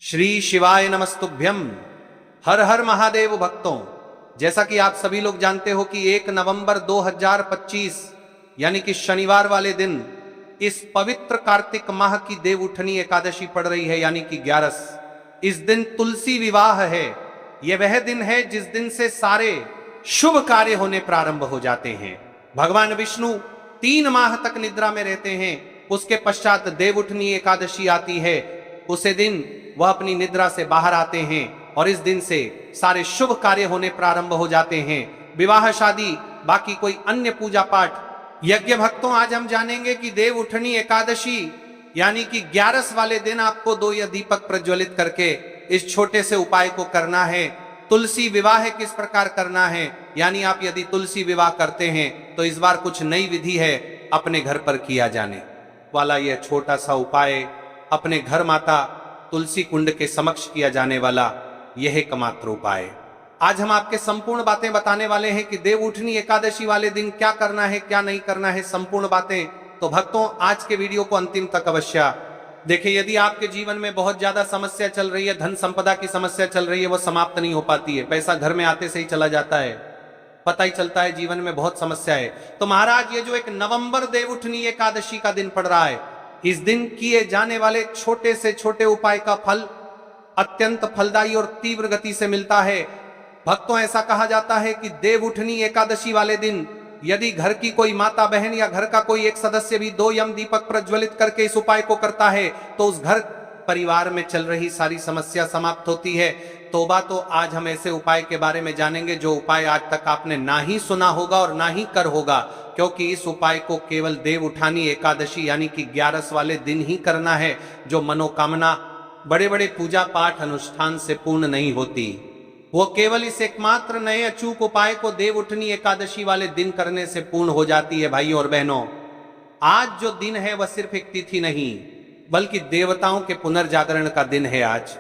श्री शिवाय नमस्तुभ्यम। हर हर महादेव भक्तों, जैसा कि आप सभी लोग जानते हो कि 1 नवंबर 2025 यानी कि शनिवार वाले दिन इस पवित्र कार्तिक माह की देव उठनी एकादशी पड़ रही है, यानी कि 11। इस दिन तुलसी विवाह है। यह वह दिन है जिस दिन से सारे शुभ कार्य होने प्रारंभ हो जाते हैं। भगवान विष्णु 3 माह तक निद्रा में रहते हैं। उसके पश्चात देव उठनी एकादशी आती है। उसे दिन वह अपनी निद्रा से बाहर आते हैं और इस दिन से सारे शुभ कार्य होने प्रारंभ हो जाते हैं। विवाह, शादी, बाकी कोई अन्य पूजा पाठ, यज्ञ। भक्तों, आज हम जानेंगे कि देव उठनी एकादशी यानी कि 11 वाले दिन आपको 2 या दीपक प्रज्वलित करके इस छोटे से उपाय को करना है। तुलसी विवाह किस प्रकार करना है, यानी आप यदि तुलसी विवाह करते हैं तो इस बार कुछ नई विधि है अपने घर पर किया जाने वाला यह छोटा सा उपाय, अपने घर माता तुलसी कुंड के समक्ष किया जाने वाला यह एकमात्र उपाय। आज हम आपके संपूर्ण बातें बताने वाले हैं कि देव उठनी एकादशी वाले दिन क्या करना है, क्या नहीं करना है, संपूर्ण बातें। तो भक्तों, आज के वीडियो को अंतिम तक अवश्य देखिए। यदि आपके जीवन में बहुत ज्यादा समस्या चल रही है, धन संपदा की समस्या चल रही है, वो समाप्त नहीं हो पाती है, पैसा घर में आते से ही चला जाता है, पता ही चलता है जीवन में बहुत समस्या है, तो महाराज ये जो 1 नवंबर देव उठनी एकादशी का दिन पड़ रहा है, इस दिन किए जाने वाले छोटे से छोटे उपाय का फल अत्यंत फलदायी और तीव्र गति से मिलता है। भक्तों, ऐसा कहा जाता है कि देव उठनी एकादशी वाले दिन यदि घर की कोई माता बहन या घर का कोई एक सदस्य भी 2 यम दीपक प्रज्वलित करके इस उपाय को करता है तो उस घर परिवार में चल रही सारी समस्या समाप्त होती है। तोबा, तो आज हम ऐसे उपाय के बारे में जानेंगे जो उपाय आज तक आपने ना ही सुना होगा और ना ही कर होगा, क्योंकि इस उपाय को केवल देव उठानी एकादशी यानी कि 11 वाले दिन ही करना है। जो मनोकामना बड़े बड़े पूजा पाठ अनुष्ठान से पूर्ण नहीं होती, वो केवल इस एकमात्र नए अचूक उपाय को देव उठनी एकादशी वाले दिन करने से पूर्ण हो जाती है। भाइयों और बहनों, आज जो दिन है वह सिर्फ एक तिथि नहीं बल्कि देवताओं के पुनर्जागरण का दिन है। आज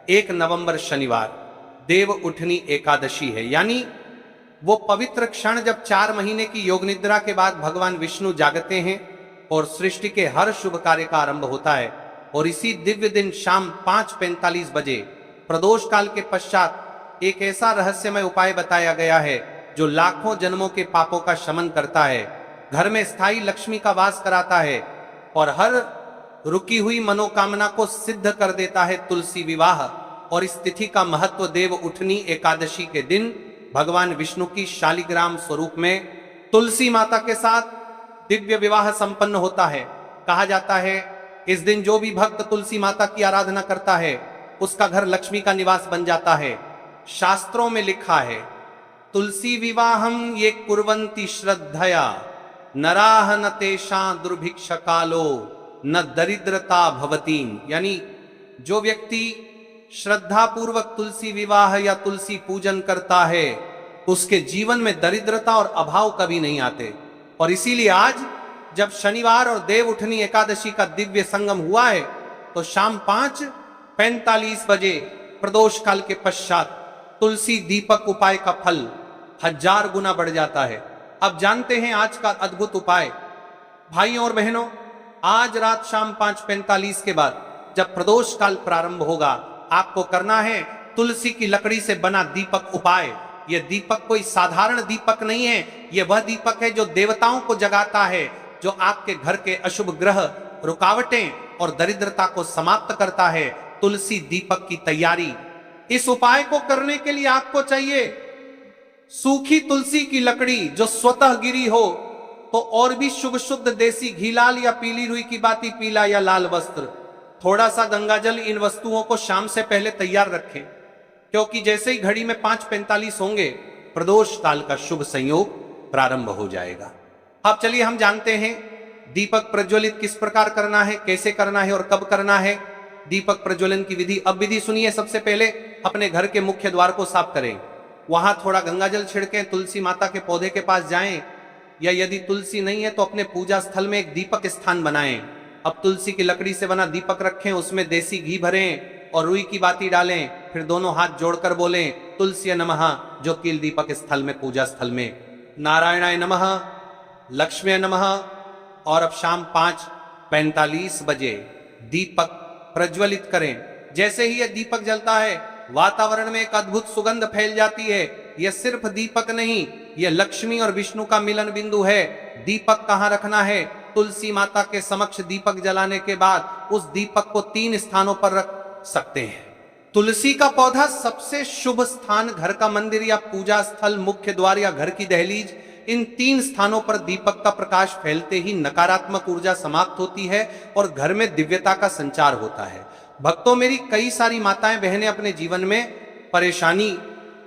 1 नवंबर शनिवार देव उठनी एकादशी है, यानी वो पवित्र क्षण जब 4 महीने की योग निद्रा के बाद भगवान विष्णु जागते हैं और सृष्टि के हर शुभ कार्य का आरंभ होता है। और इसी दिव्य दिन शाम 5:45 बजे प्रदोष काल के पश्चात एक ऐसा रहस्यमय उपाय बताया गया है जो लाखों जन्मों के पापों का शमन करता है, घर में स्थायी लक्ष्मी का वास कराता है और हर रुकी हुई मनोकामना को सिद्ध कर देता है। तुलसी विवाह। और इस तिथि का महत्व देव उठनी एकादशी के दिन भगवान विष्णु की शालिग्राम स्वरूप में तुलसी माता के साथ दिव्य विवाह संपन्न होता है। कहा जाता है इस दिन जो भी भक्त तुलसी माता की आराधना करता है उसका घर लक्ष्मी का निवास बन जाता है। शास्त्रों में लिखा है, तुलसी विवाहम ये कुर्वन्ति श्रद्धया नराह न तेषा दुर्भिक्ष कालो न दरिद्रता भवती, यानी जो व्यक्ति श्रद्धा पूर्वक तुलसी विवाह या तुलसी पूजन करता है उसके जीवन में दरिद्रता और अभाव कभी नहीं आते। और इसीलिए आज जब शनिवार और देव उठनी एकादशी का दिव्य संगम हुआ है तो शाम 5:45 बजे प्रदोष काल के पश्चात तुलसी दीपक उपाय का फल 1000 गुना बढ़ जाता है। अब जानते हैं आज का अद्भुत उपाय। भाइयों और बहनों, आज रात शाम 5:45 के बाद जब प्रदोष काल प्रारंभ होगा, आपको करना है तुलसी की लकड़ी से बना दीपक उपाय। यह दीपक कोई साधारण दीपक नहीं है, यह वह दीपक है जो देवताओं को जगाता है, जो आपके घर के अशुभ ग्रह, रुकावटें और दरिद्रता को समाप्त करता है। तुलसी दीपक की तैयारी। इस उपाय को करने के लिए आपको चाहिए सूखी तुलसी की लकड़ी जो स्वतः गिरी हो, तो और भी शुभ शुद्ध देसी घी, लाल या पीली रुई की बाती, पीला या लाल वस्त्र, थोड़ा सा गंगाजल। इन वस्तुओं को शाम से पहले तैयार रखें, क्योंकि जैसे ही घड़ी में 5:45 होंगे प्रदोष काल का शुभ संयोग प्रारंभ हो जाएगा। अब चलिए हम जानते हैं दीपक प्रज्वलित किस प्रकार करना है, कैसे करना है और कब करना है। दीपक प्रज्वलन की विधि। अब विधि सुनिए। सबसे पहले अपने घर के मुख्य द्वार को साफ करें, वहां थोड़ा गंगाजल छिड़कें, तुलसी माता के पौधे के पास जाएं, या यदि तुलसी नहीं है तो अपने पूजा स्थल में एक दीपक स्थान बनाएं। अब तुलसी की लकड़ी से बना दीपक रखें, उसमें देसी घी भरें और रुई की बाती डालें, फिर दोनों हाथ जोड़कर बोलें तुलसी नमः, जो कील दीपक स्थल में, पूजा स्थल में, नारायणाय नमः, लक्ष्मी नमः। और अब शाम 5:45 बजे दीपक प्रज्वलित करें जैसे ही यह दीपक जलता है वातावरण में एक अद्भुत सुगंध फैल जाती है। यह सिर्फ दीपक नहीं, यह लक्ष्मी और विष्णु का मिलन बिंदु है। दीपक कहाँ रखना है? तुलसी माता के समक्ष दीपक जलाने के बाद उस दीपक को 3 स्थानों पर रख सकते हैं। तुलसी का पौधा सबसे शुभ स्थान घर का मंदिर या पूजा स्थल, मुख्य द्वार या घर की दहलीज, इन 3 स्थानों पर दीपक का प्रकाश फैलते ही नकारात्मक ऊर्जा समाप्त होती है और घर में दिव्यता का संचार होता है। भक्तों, मेरी कई सारी माताएं बहनें अपने जीवन में परेशानी,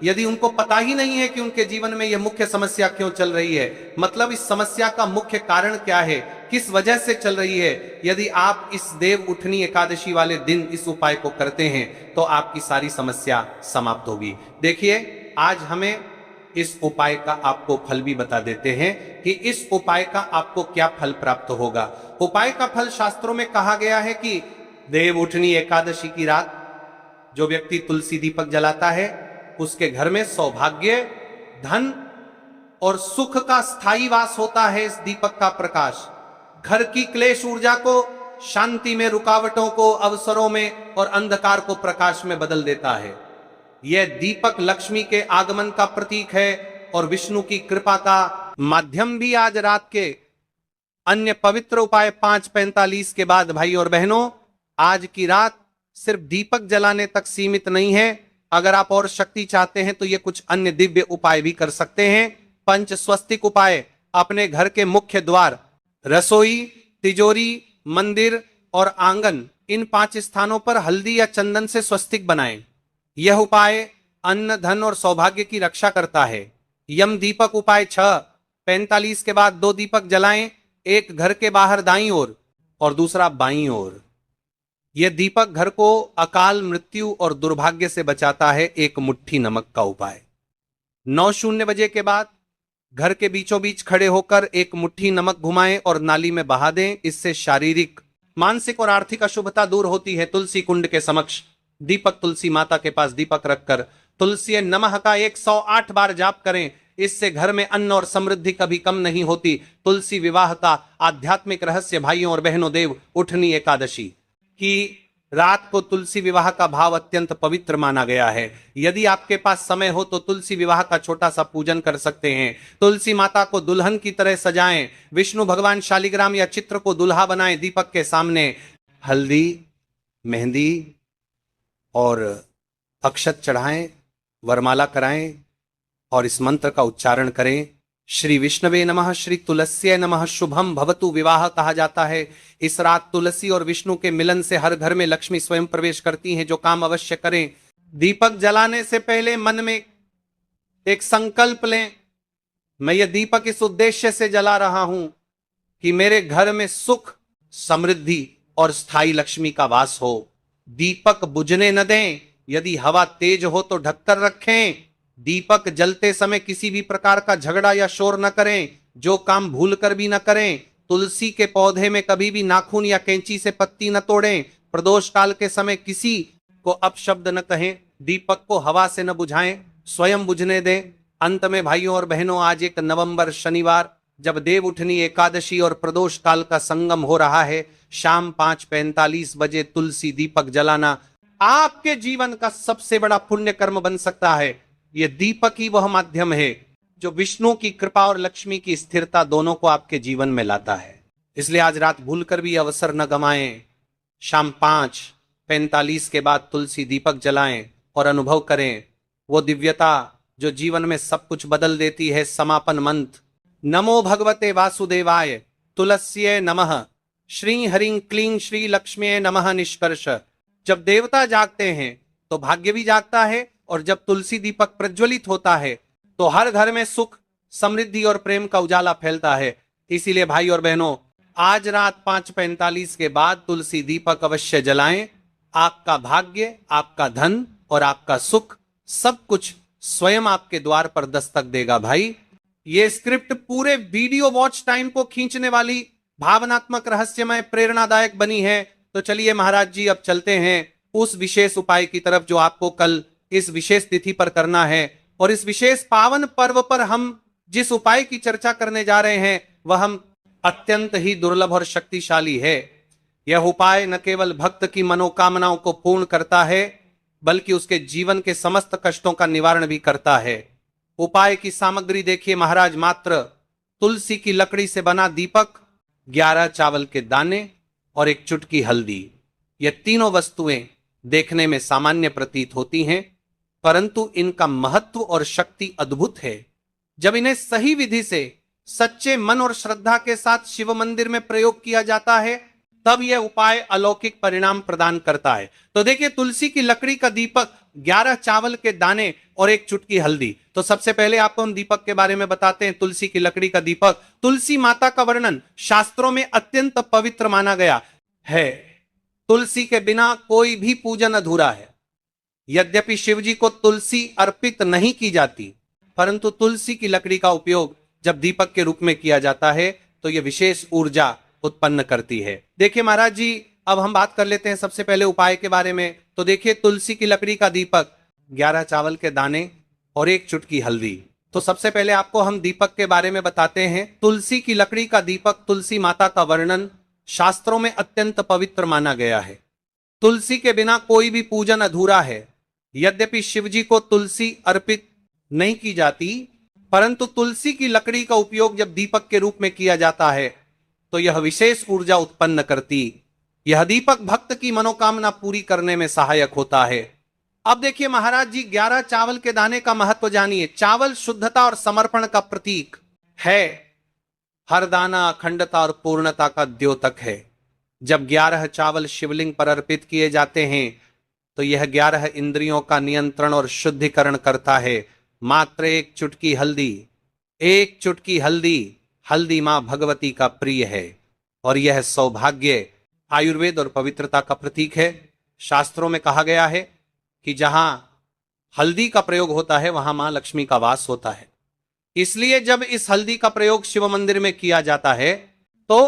यदि उनको पता ही नहीं है कि उनके जीवन में यह मुख्य समस्या क्यों चल रही है, मतलब इस समस्या का मुख्य कारण क्या है, किस वजह से चल रही है, यदि आप इस देव उठनी एकादशी वाले दिन इस उपाय को करते हैं तो आपकी सारी समस्या समाप्त होगी। देखिए, आज हमें इस उपाय का आपको फल भी बता देते हैं कि इस उपाय का आपको क्या फल प्राप्त होगा। उपाय का फल शास्त्रों में कहा गया है कि देव उठनी एकादशी की रात जो व्यक्ति तुलसी दीपक जलाता है उसके घर में सौभाग्य, धन और सुख का स्थायी वास होता है। इस दीपक का प्रकाश घर की क्लेश ऊर्जा को शांति में, रुकावटों को अवसरों में और अंधकार को प्रकाश में बदल देता है। यह दीपक लक्ष्मी के आगमन का प्रतीक है और विष्णु की कृपा का माध्यम भी। आज रात के अन्य पवित्र उपाय 5:45 के बाद भाई और बहनों, आज की रात सिर्फ दीपक जलाने तक सीमित नहीं है। अगर आप और शक्ति चाहते हैं तो ये कुछ अन्य दिव्य उपाय भी कर सकते हैं। पंच स्वस्तिक उपाय: अपने घर के मुख्य द्वार, रसोई, तिजोरी, मंदिर और आंगन, इन 5 स्थानों पर हल्दी या चंदन से स्वस्तिक बनाएं। यह उपाय अन्न, धन और सौभाग्य की रक्षा करता है। यम दीपक उपाय 6:45 के बाद 2 दीपक जलाएं, एक घर के बाहर दाईं ओर और दूसरा बाईं ओर। यह दीपक घर को अकाल मृत्यु और दुर्भाग्य से बचाता है। एक मुट्ठी नमक का उपाय: 9:00 बजे के बाद घर के बीचों बीच खड़े होकर एक मुट्ठी नमक घुमाएं और नाली में बहा दें। इससे शारीरिक, मानसिक और आर्थिक अशुभता दूर होती है। तुलसी कुंड के समक्ष दीपक, तुलसी माता के पास दीपक रखकर तुलसी नमः का 108 बार जाप करें। इससे घर में अन्न और समृद्धि कभी कम नहीं होती। तुलसी विवाह का आध्यात्मिक रहस्य भाइयों और बहनों, देव उठनी एकादशी की रात को तुलसी विवाह का भाव अत्यंत पवित्र माना गया है। यदि आपके पास समय हो तो तुलसी विवाह का छोटा सा पूजन कर सकते हैं। तुलसी माता को दुल्हन की तरह सजाएं। विष्णु भगवान शालिग्राम या चित्र को दुल्हा बनाएं। दीपक के सामने हल्दी, मेहंदी और अक्षत चढ़ाएं, वरमाला कराएं और इस मंत्र का उच्चारण करें: श्री विष्णवे नमः, श्री तुलस्ये नमः, शुभम भवतु विवाह कहा जाता है। इस रात तुलसी और विष्णु के मिलन से हर घर में लक्ष्मी स्वयं प्रवेश करती हैं। जो काम अवश्य करें, दीपक जलाने से पहले मन में एक संकल्प लें, मैं यह दीपक इस उद्देश्य से जला रहा हूं कि मेरे घर में सुख, समृद्धि और स्थायी लक्ष्मी का वास हो। दीपक बुझने न दें। यदि हवा तेज हो तो ढककर रखें। दीपक जलते समय किसी भी प्रकार का झगड़ा या शोर न करें। जो काम भूल कर भी न करें। तुलसी के पौधे में कभी भी नाखून या कैंची से पत्ती न तोड़ें। प्रदोष काल के समय किसी को अपशब्द न कहें। दीपक को हवा से न बुझाएं, स्वयं बुझने दें। अंत में भाइयों और बहनों, आज 1 नवंबर शनिवार, जब देव उठनी एकादशी और प्रदोष काल का संगम हो रहा है, शाम 5:45 बजे तुलसी दीपक जलाना आपके जीवन का सबसे बड़ा पुण्य कर्म बन सकता है। यह दीपक ही वह माध्यम है जो विष्णु की कृपा और लक्ष्मी की स्थिरता दोनों को आपके जीवन में लाता है। इसलिए आज रात भूलकर भी अवसर न गंवाएं। शाम 5:45 के बाद तुलसी दीपक जलाएं और अनुभव करें वो दिव्यता जो जीवन में सब कुछ बदल देती है। समापन मंत्र: नमो भगवते वासुदेवाय, तुलस्ये नमः, श्री हरिं क्लीं श्री लक्ष्म्ये नमः। निष्कर्ष: जब देवता जागते हैं तो भाग्य भी जागता है और जब तुलसी दीपक प्रज्वलित होता है तो हर घर में सुख, समृद्धि और प्रेम का उजाला फैलता है। इसीलिए भाई और बहनों, आज रात 5:45 के बाद तुलसी दीपक अवश्य जलाएं। आपका भाग्य, आपका धन और आपका सुख सब कुछ स्वयं आपके द्वार पर दस्तक देगा। भाई, ये स्क्रिप्ट पूरे वीडियो वॉच टाइम को खींचने वाली, भावनात्मक, रहस्यमय, प्रेरणादायक बनी है। तो चलिए महाराज जी, अब चलते हैं उस विशेष उपाय की तरफ जो आपको कल इस विशेष तिथि पर करना है। और इस विशेष पावन पर्व पर हम जिस उपाय की चर्चा करने जा रहे हैं वह हम अत्यंत ही दुर्लभ और शक्तिशाली है। यह उपाय न केवल भक्त की मनोकामनाओं को पूर्ण करता है, बल्कि उसके जीवन के समस्त कष्टों का निवारण भी करता है। उपाय की सामग्री देखिए महाराज, मात्र तुलसी की लकड़ी से बना दीपक, 11 चावल के दाने और एक चुटकी हल्दी। ये तीनों वस्तुएं देखने में सामान्य प्रतीत होती हैं, परंतु इनका महत्व और शक्ति अद्भुत है। जब इन्हें सही विधि से सच्चे मन और श्रद्धा के साथ शिव मंदिर में प्रयोग किया जाता है, तब यह उपाय अलौकिक परिणाम प्रदान करता है। तो देखिए, तुलसी की लकड़ी का दीपक, 11 चावल के दाने और एक चुटकी हल्दी। तो सबसे पहले आपको हम दीपक के बारे में बताते हैं। तुलसी की लकड़ी का दीपक, तुलसी माता का वर्णन शास्त्रों में अत्यंत पवित्र माना गया है। तुलसी के बिना कोई भी पूजन अधूरा है। यद्यपि शिवजी को तुलसी अर्पित नहीं की जाती, परंतु तुलसी की लकड़ी का उपयोग जब दीपक के रूप में किया जाता है तो यह विशेष ऊर्जा उत्पन्न करती है। देखिए महाराज जी, अब हम बात कर लेते हैं सबसे पहले उपाय के बारे में। तो देखिए, तुलसी की लकड़ी का दीपक, 11 चावल के दाने और एक चुटकी हल्दी। तो सबसे पहले आपको हम दीपक के बारे में बताते हैं। तुलसी की लकड़ी का दीपक, तुलसी माता का वर्णन शास्त्रों में अत्यंत पवित्र माना गया है। तुलसी के बिना कोई भी पूजन अधूरा है। यद्यपि शिवजी को तुलसी अर्पित नहीं की जाती, परंतु तुलसी की लकड़ी का उपयोग जब दीपक के रूप में किया जाता है तो यह विशेष ऊर्जा उत्पन्न करती। यह दीपक भक्त की मनोकामना पूरी करने में सहायक होता है। अब देखिए महाराज जी, 11 चावल के दाने का महत्व जानिए। चावल शुद्धता और समर्पण का प्रतीक है। हर दाना अखंडता और पूर्णता का द्योतक है। जब 11 चावल शिवलिंग पर अर्पित किए जाते हैं तो यह 11 इंद्रियों का नियंत्रण और शुद्धिकरण करता है। मात्र एक चुटकी हल्दी, एक चुटकी हल्दी, हल्दी मां भगवती का प्रिय है और यह सौभाग्य, आयुर्वेद और पवित्रता का प्रतीक है। शास्त्रों में कहा गया है कि जहां हल्दी का प्रयोग होता है वहां मां लक्ष्मी का वास होता है। इसलिए जब इस हल्दी का प्रयोग शिव मंदिर में किया जाता है तो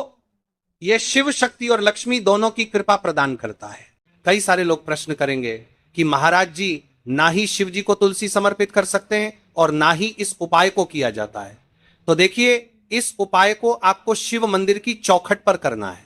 यह शिव शक्ति और लक्ष्मी दोनों की कृपा प्रदान करता है। कई सारे लोग प्रश्न करेंगे कि महाराज जी, ना ही शिव जी को तुलसी समर्पित कर सकते हैं और ना ही इस उपाय को किया जाता है। तो देखिए, इस उपाय को आपको शिव मंदिर की चौखट पर करना है।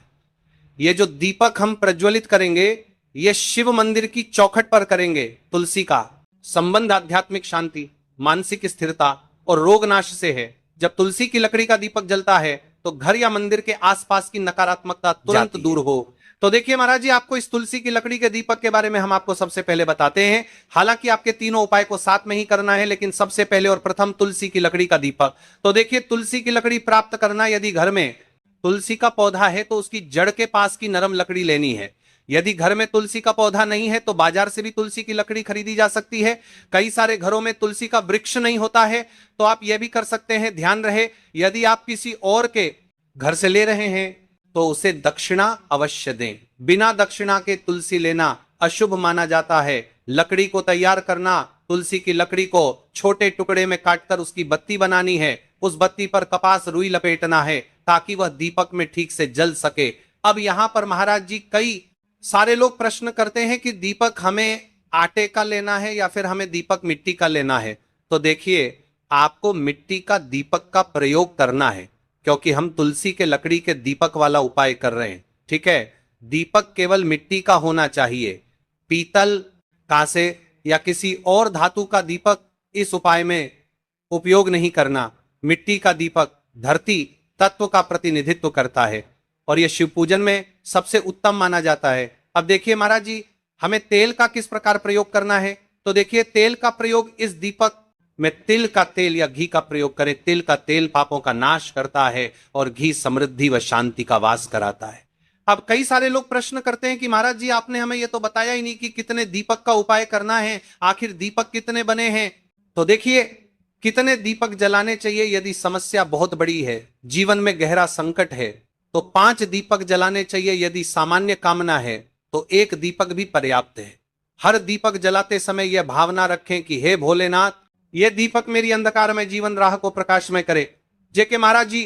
ये जो दीपक हम प्रज्वलित करेंगे, ये शिव मंदिर की चौखट पर करेंगे। तुलसी का संबंध आध्यात्मिक शांति, मानसिक स्थिरता और रोग नाश से है। जब तुलसी की लकड़ी का दीपक जलता है तो घर या मंदिर के आसपास की नकारात्मकता तुरंत दूर हो। तो देखिए महाराज जी, आपको इस तुलसी की लकड़ी के दीपक के बारे में हम आपको सबसे पहले बताते हैं। हालांकि आपके तीनों उपाय को साथ में ही करना है, लेकिन सबसे पहले और प्रथम तुलसी की लकड़ी का दीपक। तो देखिए, तुलसी की लकड़ी प्राप्त करना, यदि घर में तुलसी का पौधा है तो उसकी जड़ के पास की नरम लकड़ी लेनी है। यदि घर में तुलसी का पौधा नहीं है तो बाजार से भी तुलसी की लकड़ी खरीदी जा सकती है। कई सारे घरों में तुलसी का वृक्ष नहीं होता है तो आप यह भी कर सकते हैं। ध्यान रहे, यदि आप किसी और के घर से ले रहे हैं तो उसे दक्षिणा अवश्य दें। बिना दक्षिणा के तुलसी लेना अशुभ माना जाता है। लकड़ी को तैयार करना, तुलसी की लकड़ी को छोटे टुकड़े में काटकर उसकी बत्ती बनानी है। उस बत्ती पर कपास रुई लपेटना है ताकि वह दीपक में ठीक से जल सके। अब यहां पर महाराज जी, कई सारे लोग प्रश्न करते हैं कि दीपक हमें आटे का लेना है या फिर हमें दीपक मिट्टी का लेना है। तो देखिए, आपको मिट्टी का दीपक का प्रयोग करना है, क्योंकि हम तुलसी के लकड़ी के दीपक वाला उपाय कर रहे हैं। ठीक है, दीपक केवल मिट्टी का होना चाहिए। पीतल, कांसे या किसी और धातु का दीपक इस उपाय में उपयोग नहीं करना। मिट्टी का दीपक धरती तत्व का प्रतिनिधित्व करता है और यह शिव पूजन में सबसे उत्तम माना जाता है। अब देखिए महाराज जी, हमें तेल का किस प्रकार प्रयोग करना है। तो देखिए, तेल का प्रयोग इस दीपक में तिल का तेल या घी का प्रयोग करें। तिल का तेल पापों का नाश करता है और घी समृद्धि व शांति का वास कराता है। अब कई सारे लोग प्रश्न करते हैं कि महाराज जी, आपने हमें यह तो बताया ही नहीं कि कितने दीपक का उपाय करना है, आखिर दीपक कितने बने हैं। तो देखिए, कितने दीपक जलाने चाहिए। यदि समस्या बहुत बड़ी है, जीवन में गहरा संकट है, तो 5 दीपक जलाने चाहिए। यदि सामान्य कामना है तो 1 दीपक भी पर्याप्त है। हर दीपक जलाते समय यह भावना रखें कि हे भोलेनाथ, यह दीपक मेरी अंधकार में जीवन राह को प्रकाशमय करे। जेके महाराज जी,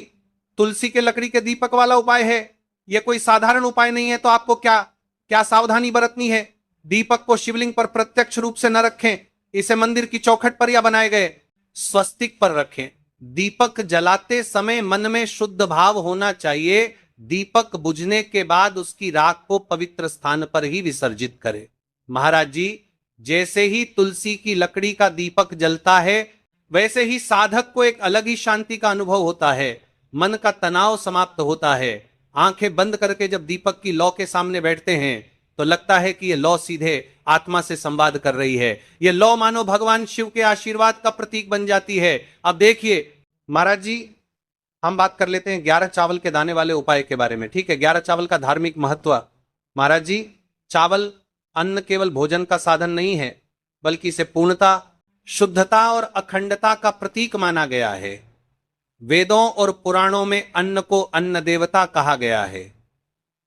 तुलसी के लकड़ी के दीपक वाला उपाय है, यह कोई साधारण उपाय नहीं है। तो आपको क्या क्या सावधानी बरतनी है। दीपक को शिवलिंग पर प्रत्यक्ष रूप से न रखें, इसे मंदिर की चौखट पर या बनाए गए स्वस्तिक पर रखें। दीपक जलाते समय मन में शुद्ध भाव होना चाहिए दीपक बुझने के बाद उसकी राख को पवित्र स्थान पर ही विसर्जित करे। महाराज जी, जैसे ही तुलसी की लकड़ी का दीपक जलता है, वैसे ही साधक को एक अलग ही शांति का अनुभव होता है, मन का तनाव समाप्त होता है। आंखें बंद करके जब दीपक की लौ के सामने बैठते हैं तो लगता है कि यह लौ सीधे आत्मा से संवाद कर रही है। यह लौ मानो भगवान शिव के आशीर्वाद का प्रतीक बन जाती है। अब देखिए महाराज जी, हम बात कर लेते हैं 11 चावल के दाने वाले उपाय के बारे में। ठीक है, 11 चावल का धार्मिक महत्व। महाराज जी, चावल अन्न केवल भोजन का साधन नहीं है, बल्कि इसे पूर्णता, शुद्धता और अखंडता का प्रतीक माना गया है। वेदों और पुराणों में अन्न को अन्न देवता कहा गया है।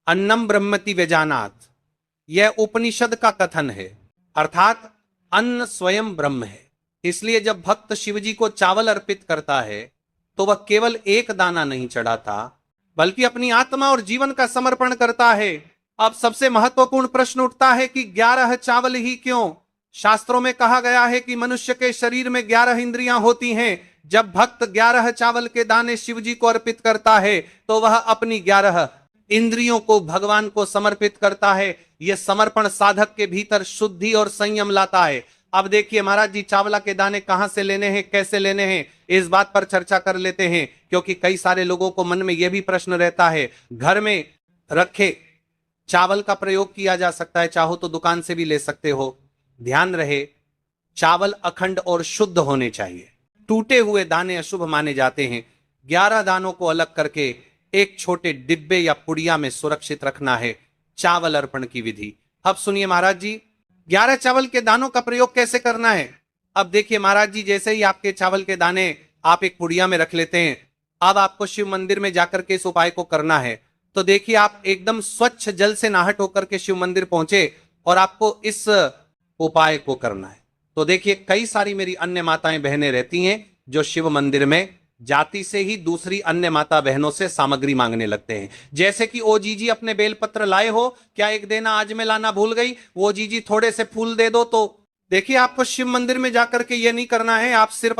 अन्नम ब्रह्मति व्यजानात, यह उपनिषद का कथन है, अर्थात अन्न स्वयं ब्रह्म है। इसलिए जब भक्त शिवजी को चावल अर्पित करता है तो वह केवल एक दाना नहीं चढ़ाता, बल्कि अपनी आत्मा और जीवन का समर्पण करता है। अब सबसे महत्वपूर्ण प्रश्न उठता है कि 11 चावल ही क्यों? शास्त्रों में कहा गया है कि मनुष्य के शरीर में 11 इंद्रियां होती हैं। जब भक्त 11 चावल के दाने शिवजी को अर्पित करता है तो वह अपनी 11 इंद्रियों को भगवान को समर्पित करता है। यह समर्पण साधक के भीतर शुद्धि और संयम लाता है। अब देखिए महाराज जी, चावला के दाने कहां से लेने हैं, कैसे लेने हैं, इस बात पर चर्चा कर लेते हैं, क्योंकि कई सारे लोगों को मन में यह भी प्रश्न रहता है। घर में रखे चावल का प्रयोग किया जा सकता है, चाहो तो दुकान से भी ले सकते हो। ध्यान रहे, चावल अखंड और शुद्ध होने चाहिए। टूटे हुए दाने अशुभ माने जाते हैं। 11 दानों को अलग करके एक छोटे डिब्बे या पुड़िया में सुरक्षित रखना है चावल अर्पण की विधि। अब सुनिए महाराज जी, 11 चावल के दानों का प्रयोग कैसे करना है। अब देखिए महाराज जी, जैसे ही आपके चावल के दाने आप एक पुड़िया में रख लेते हैं, अब आपको शिव मंदिर में जाकर के इस उपाय को करना है। तो देखिए, आप एकदम स्वच्छ जल से नहाट होकर के शिव मंदिर पहुंचे और आपको इस उपाय को करना है। तो देखिए, कई सारी मेरी अन्य माताएं बहनें रहती हैं जो शिव मंदिर में जाति से ही दूसरी अन्य माता बहनों से सामग्री मांगने लगते हैं। जैसे कि ओ जीजी अपने बेलपत्र लाए हो, क्या एक देना आज मैं लाना भूल गई, वो जीजी थोड़े से फूल दे दो। तो देखिए, आपको शिव मंदिर में जाकर के ये नहीं करना है। आप सिर्फ